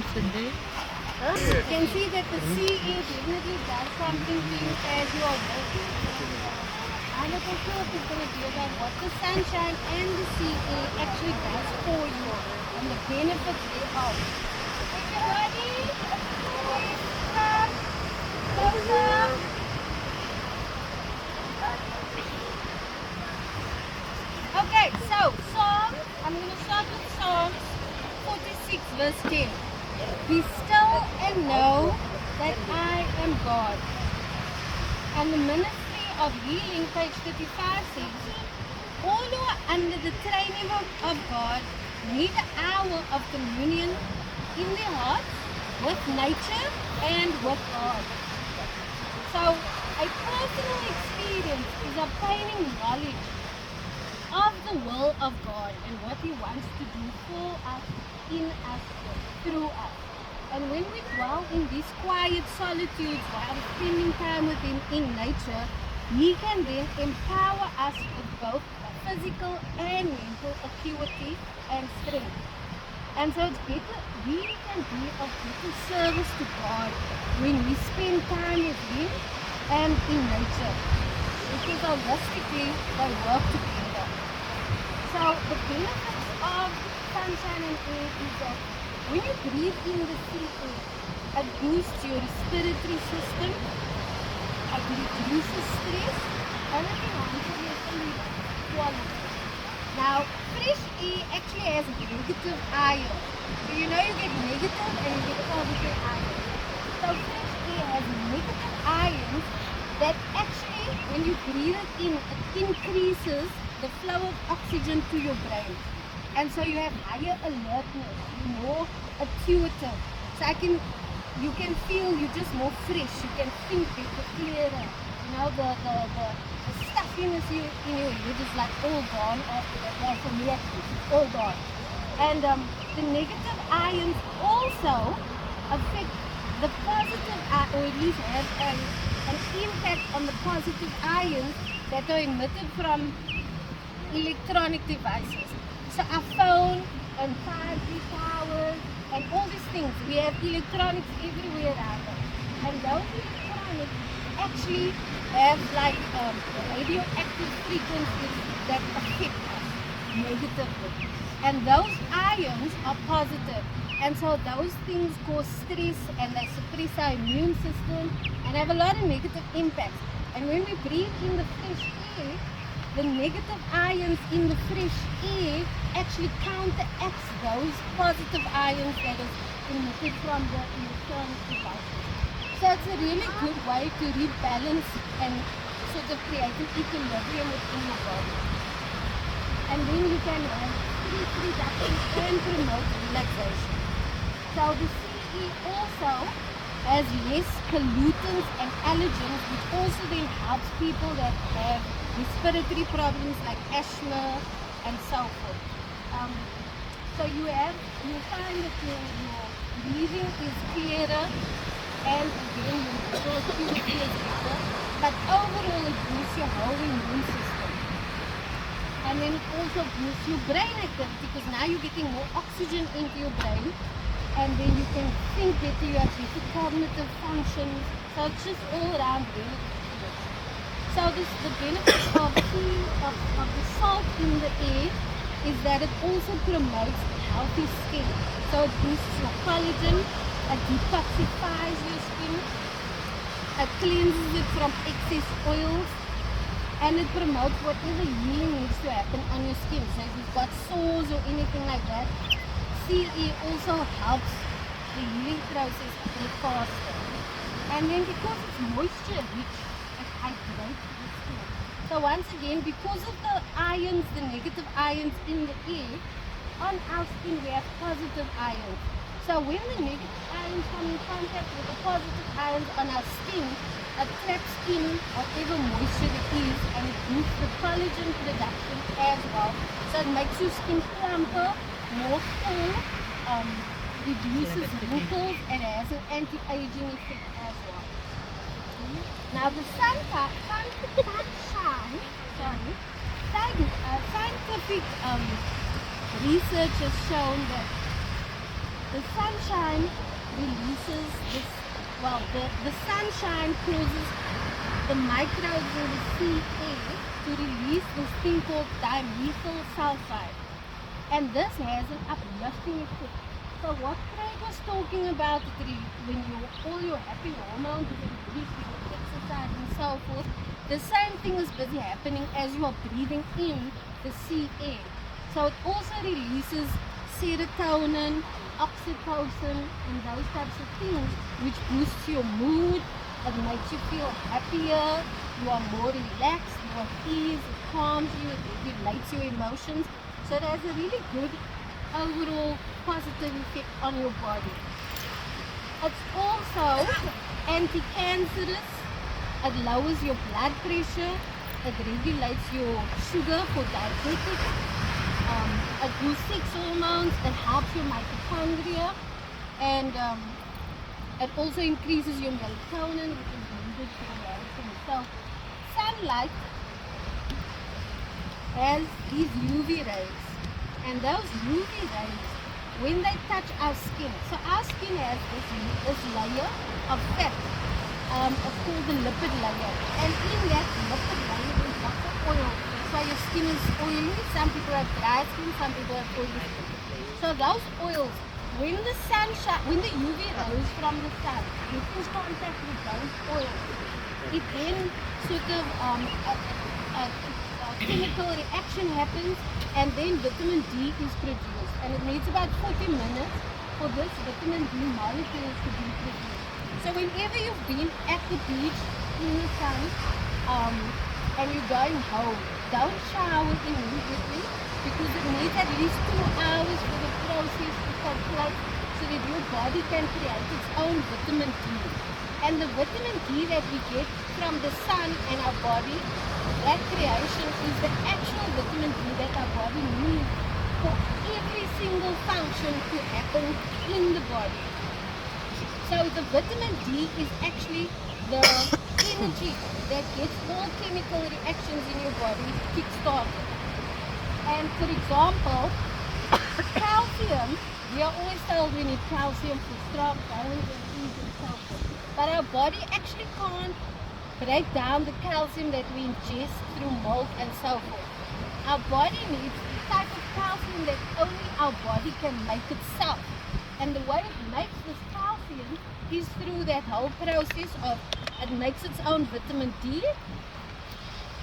Sunday. You can see that the CE definitely does something to you as you are working. I'm not so sure if it's going to be about what the sunshine and the CE actually does for you and the benefits thereof. Everybody, please come closer. Okay, so I'm going to start with Psalms 46 verse 10. Be still and know that I am God. And the Ministry of Healing, page 35 says, all who are under the training of God need an hour of communion in their hearts with nature and with God. So a personal experience is obtaining knowledge of the will of God and what He wants to do for us, in us, through us. And when we dwell in these quiet solitudes while spending time with Him in nature, He can then empower us with both physical and mental acuity and strength. And so it's better, we can be of better service to God when we spend time with Him and in nature, because holistically they work together. So the benefits of sunshine and air is that when you breathe in the sea air, it boosts your respiratory system, it reduces stress, and it enhances your sleep quality. Now, fresh air actually has negative ions. So you know you get negative and you get positive ions. So fresh air has negative ions that actually, when you breathe it in, it increases the flow of oxygen to your brain. And so you have higher alertness, you're more intuitive. So you can feel you're just more fresh, you can think better, clearer. You know, the stuffiness in your head is like all gone after that. Well, for me at least, it's all gone. And the negative ions also affect the positive, or at least have an impact on the positive ions that are emitted from electronic devices. So our phone and 5G towers and all these things, we have electronics everywhere around us. And those electronics actually have like radioactive frequencies that affect us negatively. And those ions are positive. And so those things cause stress and they suppress our immune system and have a lot of negative impacts. And when we breathe in the fresh air, the negative ions in the fresh air actually counteracts those positive ions that is emitted from the electronic devices. So it's a really good way to rebalance and sort of create an equilibrium within your body. And then you can have stress reduction and promote relaxation. So the CE also has less pollutants and allergens, which also then helps people that have respiratory problems like asthma and so forth. So you find that your breathing is clearer and again your acuity is better, but overall it boosts your whole immune system. And then it also boosts your brain activity because now you're getting more oxygen into your brain, and then you can think better, you have better cognitive functions. So it's just all around benefit. So the benefit of the salt in the air is that it also promotes healthy skin. So it boosts your collagen, it detoxifies your skin, it cleanses it from excess oils, and it promotes whatever healing needs to happen on your skin. So if you've got sores or anything like that, CE also helps the healing process go faster. And then because it's moisture rich, it hydrates the skin. So once again, because of the ions, the negative ions in the air, on our skin we have positive ions. So when the negative ions come in contact with the positive ions on our skin, it traps in whatever moisture it is and it boosts the collagen production as well. So it makes your skin plumper, more full, reduces wrinkles, and has an anti-aging effect as well. Now the sunshine, scientific research has shown that the sunshine releases this, well, the sunshine causes the microbes in the sea air to release this thing called dimethyl sulfide. And this has an uplifting effect. So what Craig was talking about, when all your happy hormones are released, when you exercise and so forth, the same thing is busy happening as you are breathing in the sea air. So it also releases serotonin, oxytocin, and those types of things, which boosts your mood. It makes you feel happier, you are more relaxed, you are at ease, it calms you, it regulates your emotions. So it has a really good overall positive effect on your body. It's also anti-cancerous, it lowers your blood pressure, it regulates your sugar for diabetics, it boosts sex hormones, it helps your mitochondria, and it also increases your melatonin, which is needed for relaxing. So sunlight has these UV rays, and those UV rays, when they touch our skin, so our skin has this layer of fat, it's called the lipid layer, and in that lipid layer there's lots of oil. That's why your skin is oily. Some people have dry skin, some people have oily skin. So those oils, when the UV rays from the sun get in contact with those oils, it then sort of a chemical reaction happens, and then vitamin D is produced, and it needs about 40 minutes for this vitamin D molecules to be produced. So whenever you've been at the beach in the sun and you're going home, don't shower immediately, because it needs at least 2 hours for the process to take place so that your body can create its own vitamin D. And the vitamin D that we get from the sun and our body, that creation is the actual vitamin D that our body needs for every single function to happen in the body. So the vitamin D is actually the energy that gets all chemical reactions in your body kick-started. And for example, calcium, we are always told we need calcium for strong bones and things and so forth. But our body actually can't break down the calcium that we ingest through milk and so forth. Our body needs the type of calcium that only our body can make itself. And the way it makes this calcium is through that whole process of it makes its own vitamin D,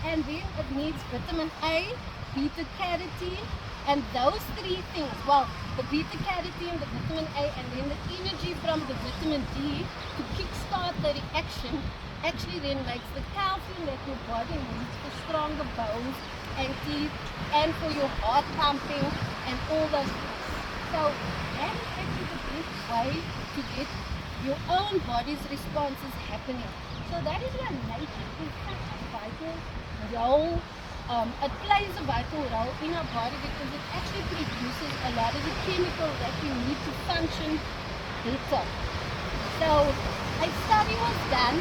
and then it needs vitamin A, beta carotene, and those three things, well, the beta carotene, the vitamin A, and then the energy from the vitamin D to kickstart the reaction actually then makes the calcium that your body needs for stronger bones and teeth and for your heart pumping and all those things. So that is actually the best way to get your own body's responses happening. So that is why nature is such a vital role. It plays a vital role in our body because it actually produces a lot of the chemicals that we need to function better. So a study was done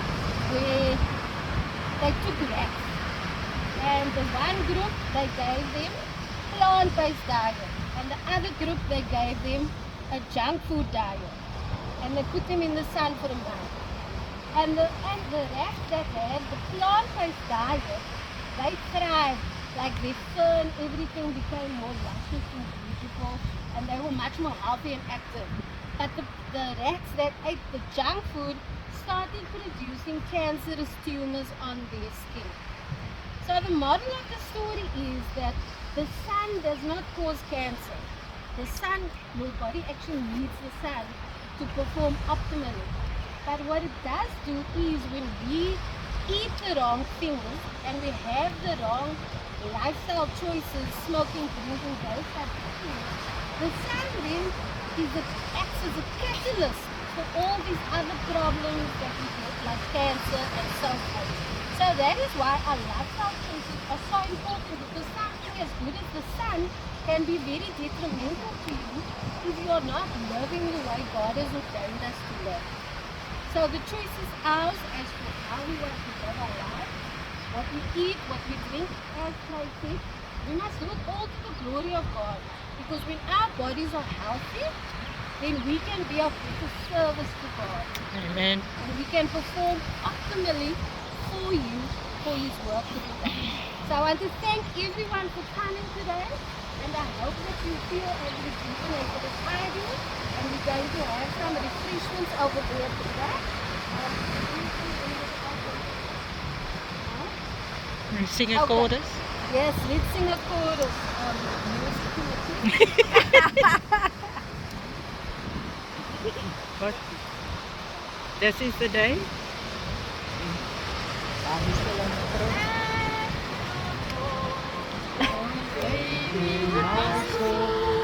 where they took rats, and the one group they gave them plant-based diet, and the other group they gave them a junk food diet, and they put them in the sun for a month. And the rats that had the plant-based diet, they thrived, like their fur and everything became more luscious and beautiful, and they were much more healthy and active. But the rats that ate the junk food started producing cancerous tumors on their skin. So the moral of the story is that the sun does not cause cancer. The sun, your body actually needs the sun to perform optimally. But what it does do is when we eat the wrong things and we have the wrong lifestyle choices, smoking, drinking, those types of things, the sun then acts as a catalyst for all these other problems that we get, like cancer and so forth. So that is why our lifestyle choices are so important, because something as good as the sun can be very detrimental to you if you are not living the way God has ordained us to live. So the choice is ours as to how we want to live our life, what we eat, what we drink, as Craig said. We must do it all to the glory of God, because when our bodies are healthy, then we can be of better service to God. Amen. And we can perform optimally for you, for His work to be done. So I want to thank everyone for coming today, and I hope that you feel as rejuvenated as I do. And we're going to have some refreshments over there today. And sing a Okay. chorus. Yes, let's sing a chorus. Music to the What? This is the day. tune.